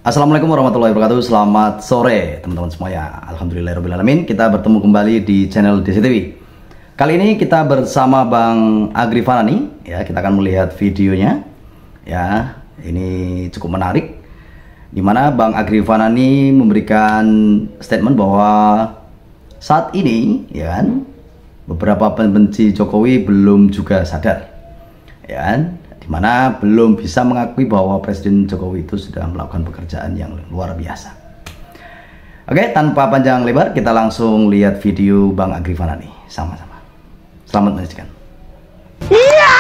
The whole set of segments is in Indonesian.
Assalamualaikum warahmatullahi wabarakatuh. Selamat sore teman-teman semuanya. Alhamdulillahirrahmanirrahim. Kita bertemu kembali di channel DCTV. Kali ini kita bersama Bang Agri Fanani. Ya, kita akan melihat videonya. Ya, ini cukup menarik. Dimana Bang Agri Fanani memberikan statement bahwa saat ini, ya kan, beberapa pembenci Jokowi belum juga sadar, ya kan, dimana belum bisa mengakui bahwa Presiden Jokowi itu sudah melakukan pekerjaan yang luar biasa. Oke, tanpa panjang lebar, kita langsung lihat video Bang Agri Fanani sama-sama. Selamat menyaksikan. Iya.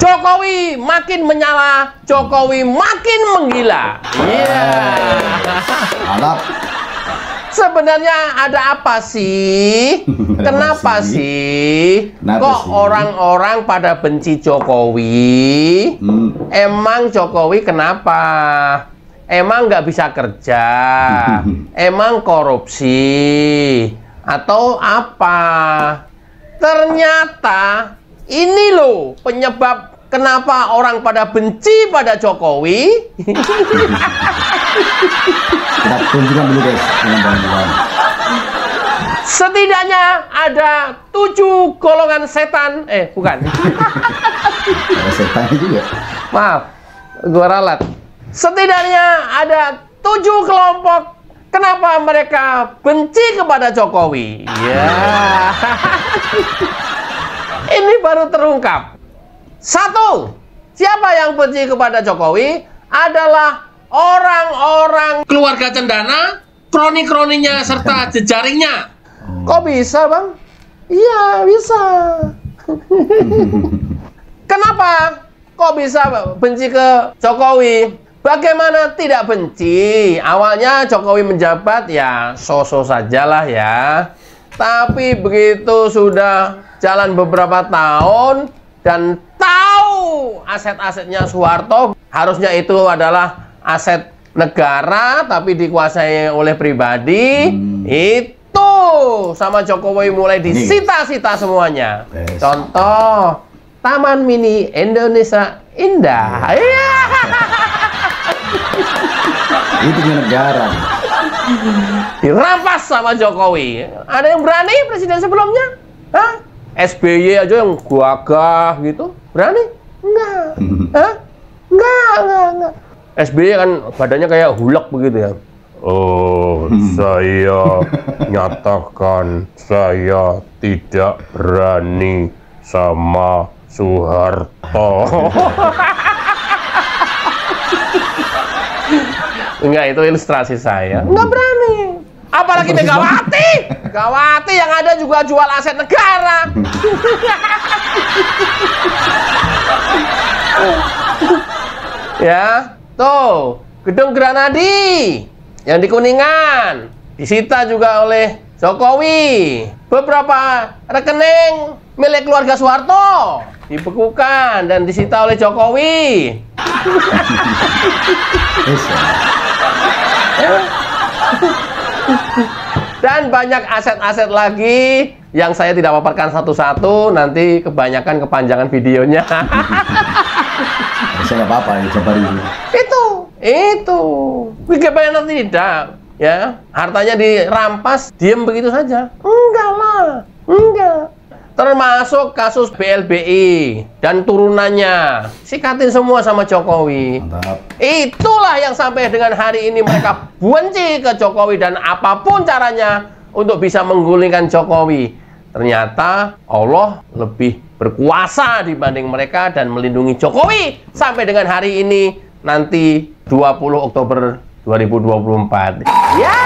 Jokowi makin menyala, Jokowi makin menggila. Iya. Mantap. Sebenarnya ada apa sih? Kenapa sih? Kok orang-orang pada benci Jokowi? Emang Jokowi kenapa? Emang nggak bisa kerja? Emang korupsi? Atau apa? Ternyata ini loh penyebab kenapa orang pada benci pada Jokowi. Kita tunjukkan dulu guys dengan bahan-bahan. Setidaknya ada 7 golongan setan. Bukan. Ada setan juga. Maaf, gua ralat. Setidaknya ada 7 kelompok. Kenapa mereka benci kepada Jokowi? Ya. Ini baru terungkap. 1. Siapa yang benci kepada Jokowi? Adalah orang-orang keluarga cendana, kroni-kroninya, serta jejaringnya. Kok bisa, Bang? Iya, bisa. Kenapa? Kok bisa benci ke Jokowi? Bagaimana tidak benci? Awalnya Jokowi menjabat ya so-so sajalah ya. Tapi begitu sudah jalan beberapa tahun dan tahu aset-asetnya Soeharto, harusnya itu adalah aset negara tapi dikuasai oleh pribadi, itu sama Jokowi mulai disita-sita semuanya. Contoh Taman Mini Indonesia Indah. Itu punya negara. Dirampas sama Jokowi. Ada yang berani presiden sebelumnya? Hah? SBY aja yang gagah gitu, berani? Enggak. Hah? Enggak. SBY kan badannya kayak hulak begitu ya. Oh, saya nyatakan saya tidak berani sama Soeharto. Enggak, itu ilustrasi saya. Enggak berani. Apalagi Megawati. Megawati yang ada juga jual aset negara. Ya, tuh Gedung Granadi yang di Kuningan disita juga oleh Jokowi. Beberapa rekening milik keluarga Soeharto dibekukan dan disita oleh Jokowi. Dan banyak aset-aset lagi yang saya tidak paparkan satu-satu, nanti kebanyakan kepanjangan videonya. Saya nggak apa-apa, ya, coba dulu. Itu. Bagaimana tidak? Ya, hartanya dirampas, diem begitu saja? Enggak lah, enggak. Termasuk kasus BLBI dan turunannya, sikatin semua sama Jokowi. Mantap. Itulah yang sampai dengan hari ini mereka benci ke Jokowi dan apapun caranya untuk bisa menggulingkan Jokowi. Ternyata Allah lebih berkuasa dibanding mereka dan melindungi Jokowi sampai dengan hari ini, nanti 20 Oktober 2024. Ya.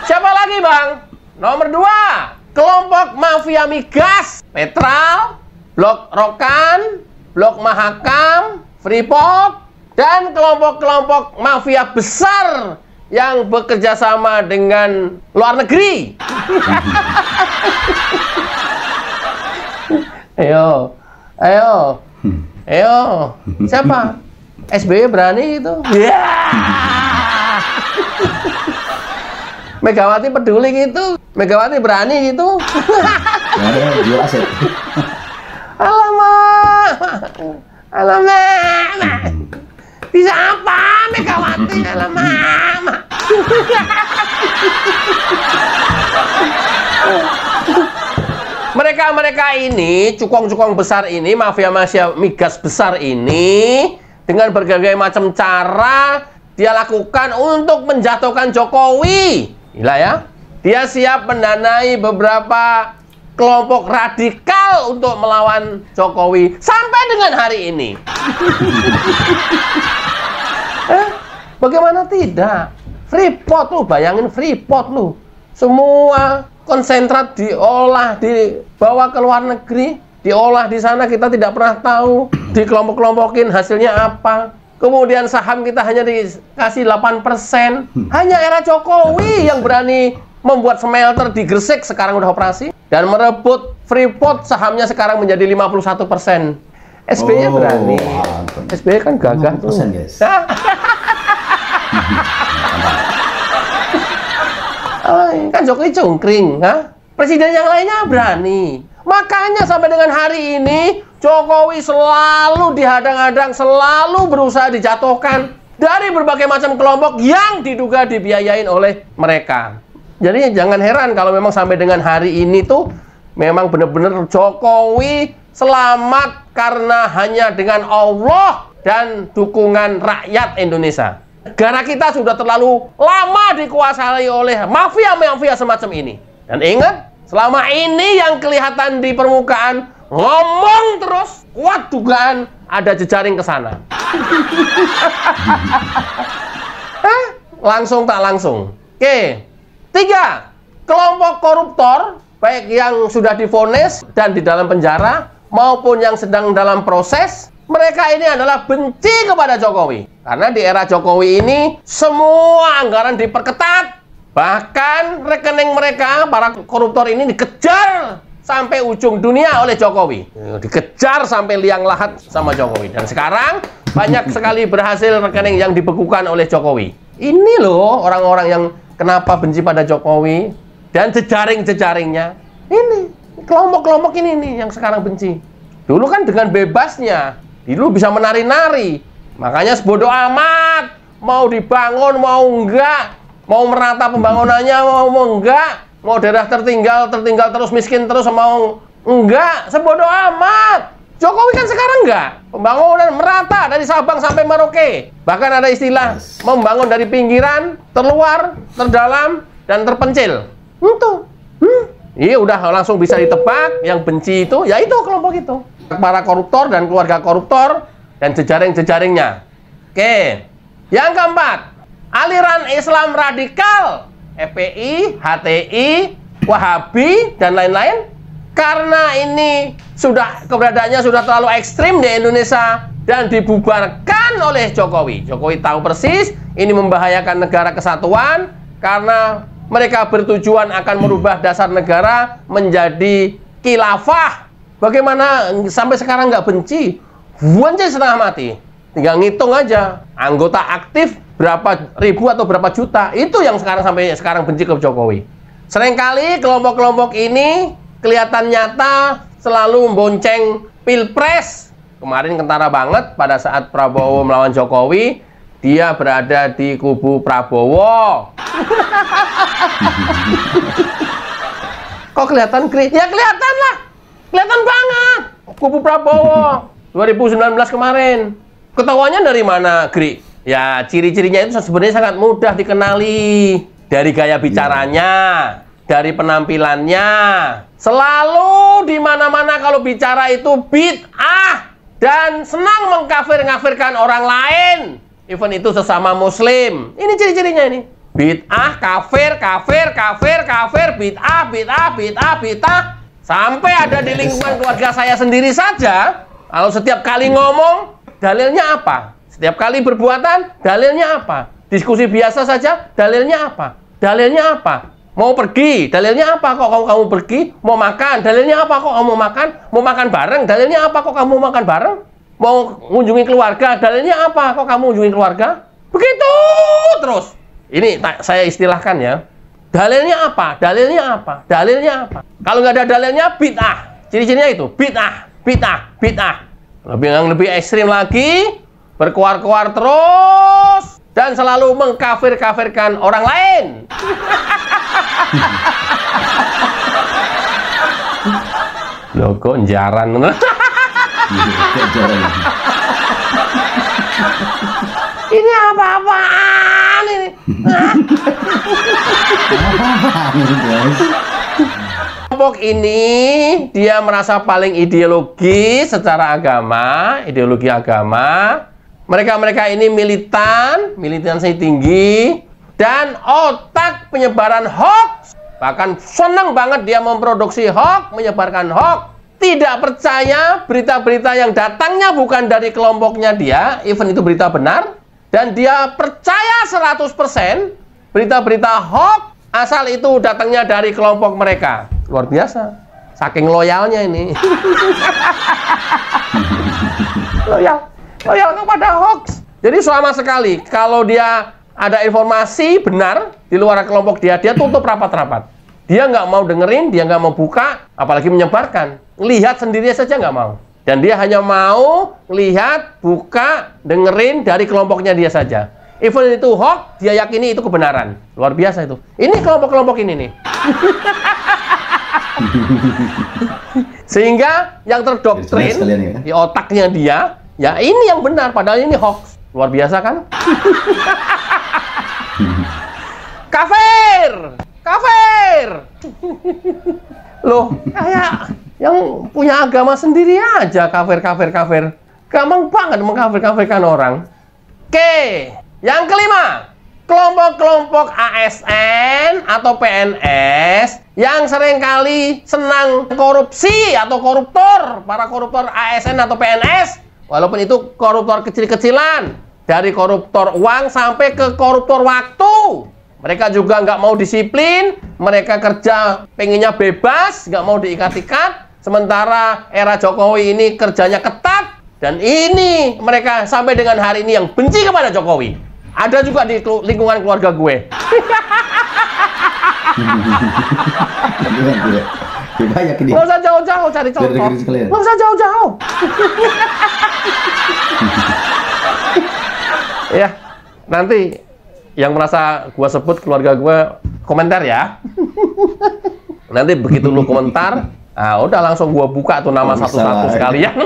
Siapa lagi, Bang? Nomor 2, kelompok mafia migas, Petral, Blok Rokan, Blok Mahakam, Freeport, dan kelompok-kelompok mafia besar yang bekerja sama dengan luar negeri. Ayo. Siapa? SBY berani itu? Megawati peduli gitu, Megawati berani gitu. Jual aset. Alamak, alamak, bisa apa Megawati? Alamak. Mereka ini, cukong-cukong besar ini, mafia-mafia migas besar ini, dengan berbagai macam cara dia lakukan untuk menjatuhkan Jokowi. Gila ya. Dia siap mendanai beberapa kelompok radikal untuk melawan Jokowi. Sampai dengan hari ini. Bagaimana tidak? Freeport lu, bayangin Freeport lu. Semua konsentrat diolah, dibawa ke luar negeri, diolah di sana, kita tidak pernah tahu, dikelompok-kelompokin hasilnya apa. Kemudian saham kita hanya dikasih 8%. Hanya era Jokowi yang berani membuat smelter di Gresik, sekarang udah operasi, dan merebut Freeport, sahamnya sekarang menjadi 51%. SBY berani. SBY kan gagah tuh. Guys. Kan Jokowi cungkring, presiden yang lainnya berani. Makanya sampai dengan hari ini Jokowi selalu dihadang-hadang, selalu berusaha dijatuhkan dari berbagai macam kelompok yang diduga dibiayain oleh mereka. Jadi jangan heran kalau memang sampai dengan hari ini tuh memang benar-benar Jokowi selamat karena hanya dengan Allah dan dukungan rakyat Indonesia. Negara kita sudah terlalu lama dikuasai oleh mafia-mafia semacam ini. Dan ingat, selama ini yang kelihatan di permukaan ngomong terus, kuat dugaan ada jejaring ke sana. Langsung tak langsung. Oke. 3. Kelompok koruptor, baik yang sudah divonis dan di dalam penjara maupun yang sedang dalam proses, mereka ini adalah benci kepada Jokowi. Karena di era Jokowi ini semua anggaran diperketat. Bahkan rekening mereka, para koruptor ini dikejar sampai ujung dunia oleh Jokowi. Dikejar sampai liang lahat sama Jokowi. Dan sekarang banyak sekali berhasil rekening yang dibekukan oleh Jokowi. Ini loh orang-orang yang kenapa benci pada Jokowi. Dan jejaring-jejaringnya. Ini, kelompok-kelompok ini nih yang sekarang benci. Dulu kan dengan bebasnya. Dulu bisa menari-nari. Makanya sebodoh amat. Mau dibangun, mau enggak. Mau merata pembangunannya, mau enggak. Mau daerah tertinggal terus, miskin terus, mau enggak. Sebodoh amat. Jokowi kan sekarang enggak. Pembangunan merata dari Sabang sampai Merauke. Bahkan ada istilah membangun dari pinggiran, terluar, terdalam, dan terpencil. Itu. Iya udah langsung bisa ditebak. Yang benci itu, ya itu kelompok itu. Para koruptor dan keluarga koruptor dan jejaring-jejaringnya. Oke. Yang keempat, aliran Islam radikal, FPI, HTI, Wahabi dan lain-lain. Karena ini keberadaannya sudah terlalu ekstrim di Indonesia dan dibubarkan oleh Jokowi. Jokowi tahu persis ini membahayakan negara kesatuan karena mereka bertujuan akan merubah dasar negara menjadi khilafah. Bagaimana sampai sekarang nggak benci? Benci setengah mati. Tinggal ngitung aja. Anggota aktif berapa ribu atau berapa juta. Itu yang sampai sekarang benci ke Jokowi. Seringkali kelompok-kelompok ini kelihatan nyata selalu membonceng Pilpres. Kemarin kentara banget pada saat Prabowo melawan Jokowi. Dia berada di kubu Prabowo. Kok kelihatan ya kelihatan lah. Kelihatan banget. Kubu Prabowo 2019 kemarin. Ketahuannya dari mana, Gri? Ya, ciri-cirinya itu sebenarnya sangat mudah dikenali. Dari gaya bicaranya, dari penampilannya. Selalu di mana-mana kalau bicara itu bid'ah dan senang mengkafir-ngafirkan orang lain. Even itu sesama muslim. Ini ciri-cirinya ini. Bid'ah, kafir, bid'ah. Sampai ada di lingkungan keluarga saya sendiri saja. Kalau setiap kali ngomong, dalilnya apa? Setiap kali berbuatan, dalilnya apa? Diskusi biasa saja, dalilnya apa? Dalilnya apa? Mau pergi, dalilnya apa kok kamu pergi? Mau makan, dalilnya apa kok kamu makan? Mau makan bareng, dalilnya apa kok kamu makan bareng? Mau mengunjungi keluarga, dalilnya apa kok kamu mengunjungi keluarga? Begitu terus. Ini saya istilahkan ya. Dalilnya apa? Dalilnya apa? Dalilnya apa? Kalau nggak ada dalilnya, bid'ah. Ciri-cirinya itu, bid'ah, bid'ah, bid'ah. Yang lebih ekstrim lagi, berkuar-kuar terus, dan selalu mengkafir-kafirkan orang lain. Loh, kok jaran? Ini apa-apaan ini? Kelompok ini dia merasa paling ideologis secara agama, ideologi agama. Mereka ini militansi tinggi, dan otak penyebaran hoax. Bahkan senang banget dia memproduksi hoax, menyebarkan hoax. Tidak percaya berita-berita yang datangnya bukan dari kelompoknya dia, even itu berita benar. Dan dia percaya 100% berita-berita hoax asal itu datangnya dari kelompok mereka. Luar biasa. Saking loyalnya ini. Loyal kepada hoax. Jadi sama sekali kalau dia ada informasi benar di luar kelompok dia tutup rapat-rapat. Dia nggak mau dengerin, dia nggak mau buka, apalagi menyebarkan. Lihat sendiri saja nggak mau. Dan dia hanya mau lihat, buka, dengerin dari kelompoknya dia saja. Even itu hoax, dia yakini itu kebenaran. Luar biasa itu. Ini kelompok-kelompok ini nih. Sehingga yang terdoktrin di otaknya dia, ya ini yang benar, padahal ini hoax. Luar biasa kan? Kafir! Kafir! Loh, kayak yang punya agama sendiri aja kafir. Gampang banget mengkafir-kafirkan orang. Oke, yang kelima, kelompok-kelompok ASN atau PNS yang seringkali senang korupsi atau koruptor. Para koruptor ASN atau PNS, walaupun itu koruptor kecil-kecilan, dari koruptor uang sampai ke koruptor waktu. Mereka juga nggak mau disiplin, mereka kerja pengennya bebas, nggak mau diikat-ikat. Sementara era Jokowi ini kerjanya ketat, dan ini mereka sampai dengan hari ini yang benci kepada Jokowi. Ada juga di lingkungan keluarga gue. Nggak usah jauh-jauh cari contoh. Nggak usah jauh-jauh. Ya, nanti yang merasa gue sebut keluarga gue komentar ya. Nanti begitu lu komentar, ah udah langsung gue buka tuh nama satu-satu sekalian.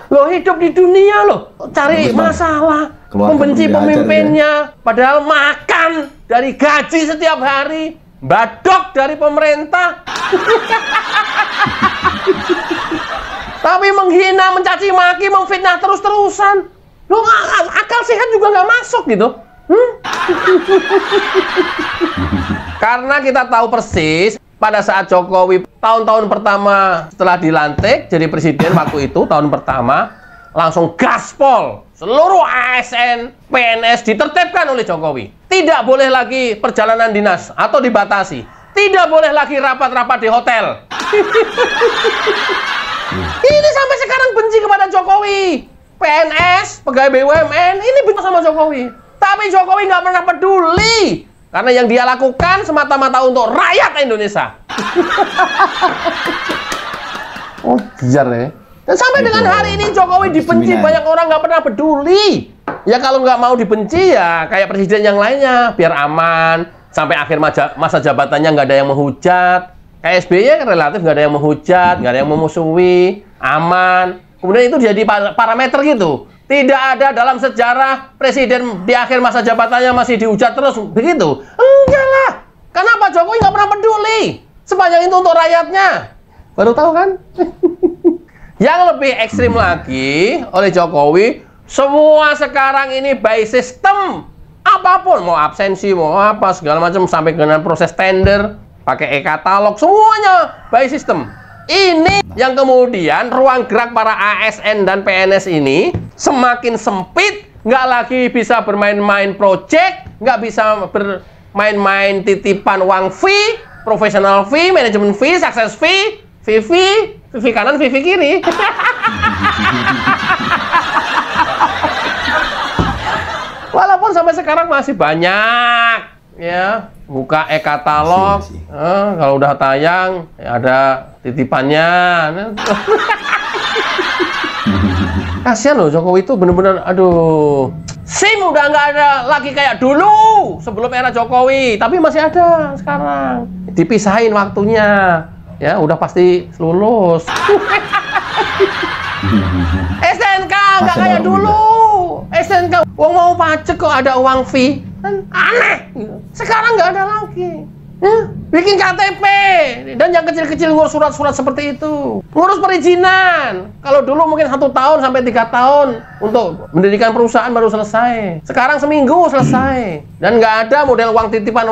Lo hidup di dunia lo cari masalah, membenci pemimpinnya, padahal makan dari gaji setiap hari, badok dari pemerintah. Tapi menghina, mencaci maki, memfitnah terus-terusan. Lo akal sehat juga nggak masuk gitu. Karena kita tahu persis pada saat Jokowi tahun-tahun pertama setelah dilantik jadi presiden waktu itu, tahun pertama langsung gaspol. Seluruh ASN, PNS ditertibkan oleh Jokowi. Tidak boleh lagi perjalanan dinas atau dibatasi. Tidak boleh lagi rapat-rapat di hotel. Ini sampai sekarang benci kepada Jokowi. PNS, pegawai BUMN, ini benci sama Jokowi. Tapi Jokowi nggak pernah peduli. Karena yang dia lakukan semata-mata untuk rakyat Indonesia. Oh, biar ya. Dan sampai dengan hari ini Jokowi dibenci, banyak orang nggak pernah peduli. Ya kalau nggak mau dibenci ya kayak presiden yang lainnya, biar aman. Sampai akhir masa jabatannya nggak ada yang menghujat. Kayak SBY relatif nggak ada yang menghujat, nggak ada yang memusuhi, aman. Kemudian itu jadi parameter gitu. Tidak ada dalam sejarah presiden di akhir masa jabatannya masih dihujat terus begitu. Enggak lah. Kenapa Jokowi nggak pernah peduli? Sepanjang itu untuk rakyatnya. Baru tahu kan? Yang lebih ekstrim lagi oleh Jokowi, semua sekarang ini by system. Apapun, mau absensi, mau apa, segala macam, sampai dengan proses tender, pakai e-katalog, semuanya by system. Ini yang kemudian ruang gerak para ASN dan PNS ini semakin sempit, nggak lagi bisa bermain-main project, nggak bisa bermain-main titipan uang fee, professional fee, manajemen fee, success fee, fee kanan, fee kiri. tahun sampai sekarang masih banyak ya. Buka e-katalog, kalau udah tayang ya ada titipannya. Kasihan loh, Jokowi itu bener-bener, aduh. SIM udah nggak ada lagi kayak dulu sebelum era Jokowi, tapi masih ada sekarang. Dipisahin waktunya, ya udah pasti lulus. STNK nggak kayak dulu. STNK, uang mau pajak kok ada uang fee, kan aneh. Sekarang nggak ada lagi. Bikin KTP, dan yang kecil-kecil ngurus surat-surat seperti itu, ngurus perizinan. Kalau dulu mungkin 1 tahun sampai 3 tahun untuk mendirikan perusahaan baru selesai. Sekarang seminggu selesai, dan nggak ada model uang titipan,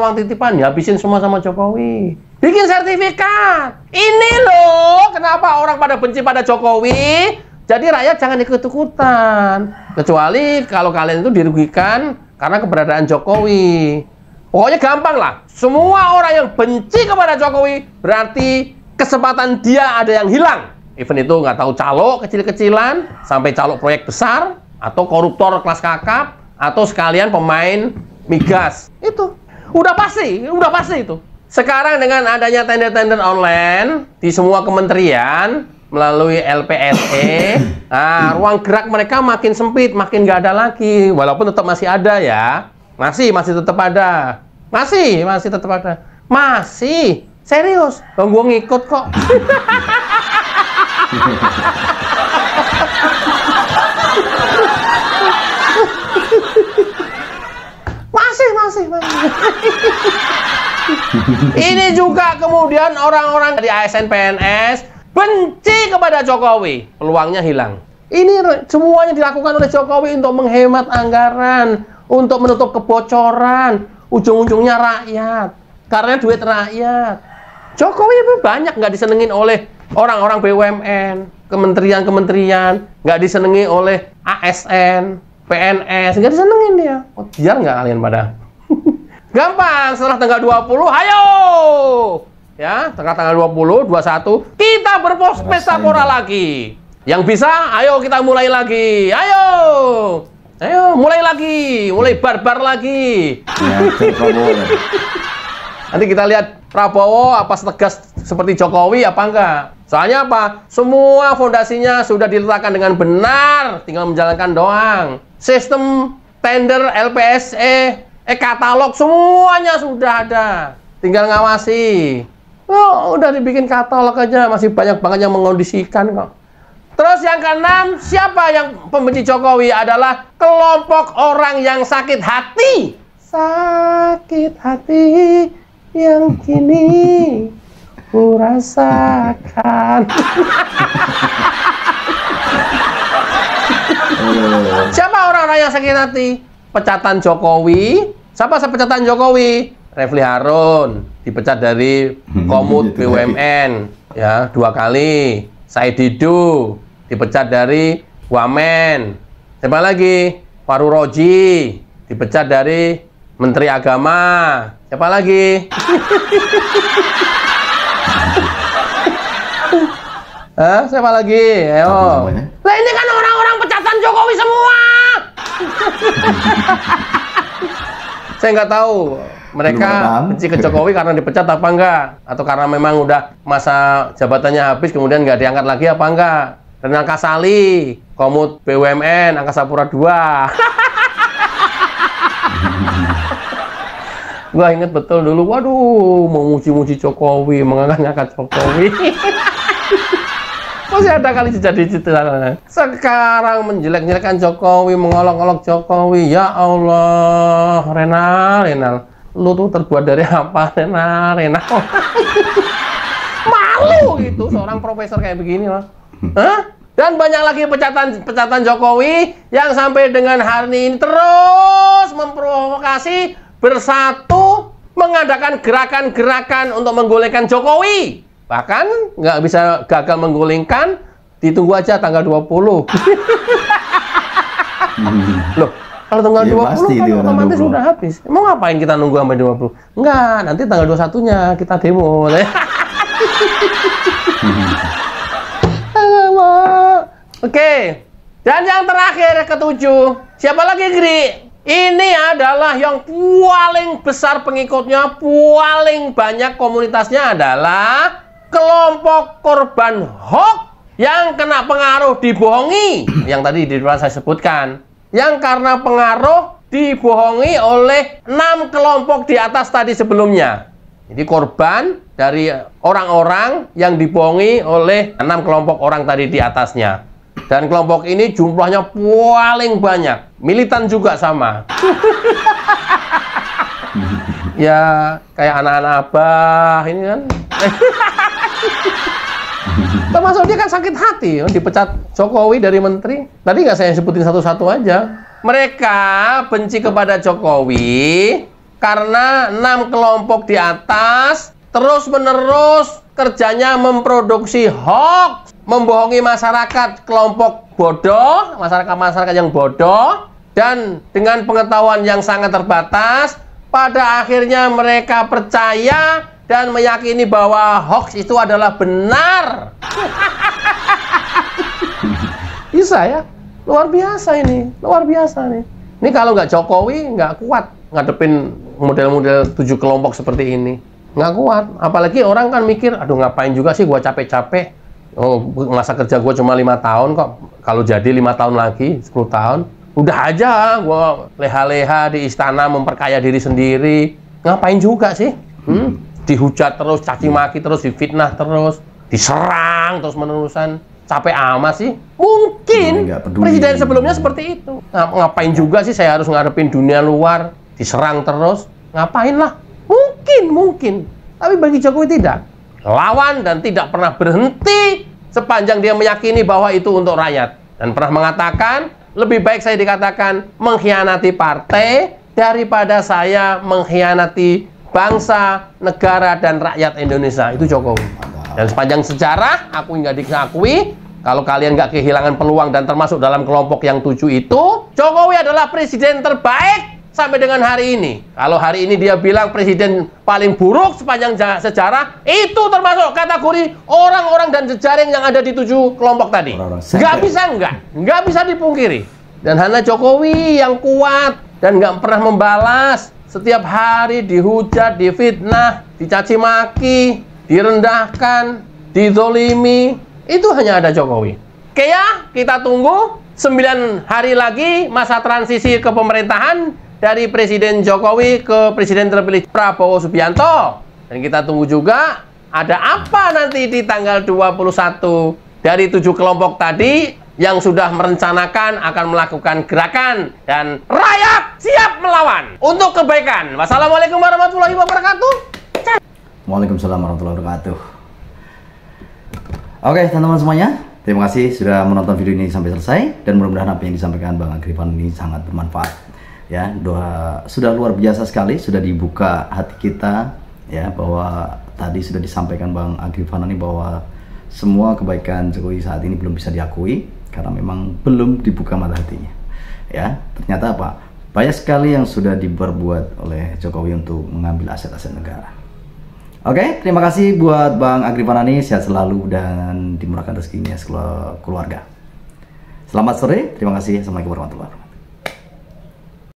habisin semua sama Jokowi. Bikin sertifikat. Ini loh, kenapa orang pada benci pada Jokowi? Jadi rakyat jangan ikut-ikutan, kecuali kalau kalian itu dirugikan karena keberadaan Jokowi. Pokoknya gampang lah. Semua orang yang benci kepada Jokowi berarti kesempatan dia ada yang hilang. Even itu nggak tahu calo kecil-kecilan sampai calo proyek besar atau koruptor kelas kakap atau sekalian pemain migas. Itu udah pasti itu. Sekarang dengan adanya tender-tender online di semua kementerian melalui LPSE, ruang gerak mereka makin sempit, makin nggak ada lagi. Walaupun tetap masih ada ya. Masih tetap ada. Masih tetap ada. Masih. Serius. Bang, gua ngikut kok. Masih. Ini juga kemudian orang-orang dari ASN PNS benci kepada Jokowi. Peluangnya hilang. Ini semuanya dilakukan oleh Jokowi untuk menghemat anggaran, untuk menutup kebocoran, ujung-ujungnya rakyat, karena duit rakyat. Jokowi itu banyak nggak disenengin oleh orang-orang BUMN, kementerian-kementerian, nggak disenengi oleh ASN, PNS, nggak disenengin dia. Biar nggak kalian pada? Gampang, setelah tanggal 20, ayo! Ya, tanggal 20, 21, kita berpesta pora lagi. Yang bisa, ayo kita mulai lagi. Ayo, mulai lagi, mulai barbar lagi. Nanti kita lihat Prabowo apa setegas seperti Jokowi apa enggak. Soalnya apa? Semua fondasinya sudah diletakkan dengan benar, tinggal menjalankan doang. Sistem tender LPSE, katalog semuanya sudah ada, tinggal ngawasi. Oh, udah dibikin katalog aja, masih banyak banget yang mengondisikan kok. Terus yang keenam, siapa yang pembenci Jokowi? Adalah kelompok orang yang sakit hati. Sakit hati yang kini ku rasakan. Siapa orang-orang yang sakit hati? Pecatan Jokowi. Siapa pecatan Jokowi? Refli Harun dipecat dari Komut BUMN ya 2 kali. Said Didu dipecat dari Wamen. Siapa lagi? Faru Roji dipecat dari Menteri Agama. Siapa lagi? Siapa lagi? Ayo. Lah ini kan orang-orang pecatan Jokowi semua. Saya nggak tahu mereka benci ke Jokowi karena dipecat apa enggak, atau karena memang udah masa jabatannya habis kemudian nggak diangkat lagi apa enggak. Renal Kasali, Komut BUMN, Angkasa Pura II. Gua inget betul dulu, waduh, mau muji-muji Jokowi, mengangkat-ngangkat Jokowi. Masih ada kali jadi sekarang menjelek-jelekkan Jokowi, mengolok-olok Jokowi. Ya Allah, Renal, lu tuh terbuat dari apa, Renal? Malu gitu seorang profesor kayak begini loh. Dan banyak lagi pecatan Jokowi yang sampai dengan hari ini terus memprovokasi, bersatu mengadakan gerakan-gerakan untuk menggulingkan Jokowi. Bahkan nggak bisa gagal menggulingkan, ditunggu aja tanggal 20. Loh, kalau tanggal 20 kan otomatis sudah habis. Mau ngapain kita nunggu sampai 20? Enggak, nanti tanggal 21-nya kita demo. Oke. Dan yang terakhir, ke-7. Siapa lagi, Gri? Ini adalah yang paling besar pengikutnya, paling banyak komunitasnya adalah kelompok korban hoax yang kena pengaruh dibohongi. Yang tadi di depan saya sebutkan. Yang karena pengaruh dibohongi oleh 6 kelompok di atas tadi sebelumnya. Jadi korban dari orang-orang yang dibohongi oleh 6 kelompok orang tadi di atasnya. Dan kelompok ini jumlahnya paling banyak. Militan juga sama. Ya, kayak anak-anak abah ini kan. Termasuk dia kan sakit hati, dipecat Jokowi dari menteri. Tadi nggak saya sebutin satu-satu aja. Mereka benci kepada Jokowi karena 6 kelompok di atas terus-menerus kerjanya memproduksi hoax, membohongi masyarakat, kelompok bodoh, masyarakat yang bodoh, dan dengan pengetahuan yang sangat terbatas, pada akhirnya mereka percaya dan meyakini bahwa hoax itu adalah benar. Bisa ya? Luar biasa ini, luar biasa nih. Ini kalau nggak Jokowi, nggak kuat ngadepin model-model 7 kelompok seperti ini. Nggak kuat. Apalagi orang kan mikir, aduh ngapain juga sih gua capek-capek. Oh, masa kerja gua cuma 5 tahun kok. Kalau jadi 5 tahun lagi, 10 tahun. Udah aja gua leha-leha di istana memperkaya diri sendiri. Ngapain juga sih? Dihujat terus, caci maki terus, difitnah terus, diserang terus menerusan. Capek amat sih. Mungkin presiden sebelumnya seperti itu. Ngapain juga sih saya harus ngadepin dunia luar, diserang terus? Ngapain lah? Mungkin. Tapi bagi Jokowi tidak. Lawan dan tidak pernah berhenti sepanjang dia meyakini bahwa itu untuk rakyat. Dan pernah mengatakan, lebih baik saya dikatakan mengkhianati partai daripada saya mengkhianati bangsa, negara, dan rakyat Indonesia. Itu Jokowi. Dan sepanjang sejarah, aku nggak diakui, kalau kalian nggak kehilangan peluang dan termasuk dalam kelompok yang 7 itu, Jokowi adalah presiden terbaik sampai dengan hari ini. Kalau hari ini dia bilang presiden paling buruk sepanjang sejarah, itu termasuk kategori orang-orang dan jejaring yang ada di 7 kelompok tadi. Nggak bisa dipungkiri. Dan hanya Jokowi yang kuat dan nggak pernah membalas. Setiap hari dihujat, difitnah, dicaci maki, direndahkan, dizolimi. Itu hanya ada Jokowi. Oke ya, kita tunggu 9 hari lagi masa transisi kepemerintahan dari Presiden Jokowi ke Presiden terpilih Prabowo Subianto. Dan kita tunggu juga ada apa nanti di tanggal 21 dari 7 kelompok tadi yang sudah merencanakan akan melakukan gerakan, dan rakyat siap melawan untuk kebaikan. Wassalamualaikum warahmatullahi wabarakatuh. Waalaikumsalam warahmatullahi wabarakatuh. Oke teman-teman semuanya, terima kasih sudah menonton video ini sampai selesai, dan mudah-mudahan apa yang disampaikan Bang Agrifan ini sangat bermanfaat. Ya, doa sudah luar biasa sekali, sudah dibuka hati kita ya, bahwa tadi sudah disampaikan Bang Agrifan ini bahwa semua kebaikan Jokowi saat ini belum bisa diakui karena memang belum dibuka mata hatinya. Ya, ternyata apa? Banyak sekali yang sudah diperbuat oleh Jokowi untuk mengambil aset-aset negara. Oke, terima kasih buat Bang Agrifan ini, sehat selalu dan dimurahkan rezekinya keluarga. Selamat sore, terima kasih. Assalamualaikum warahmatullahi wabarakatuh.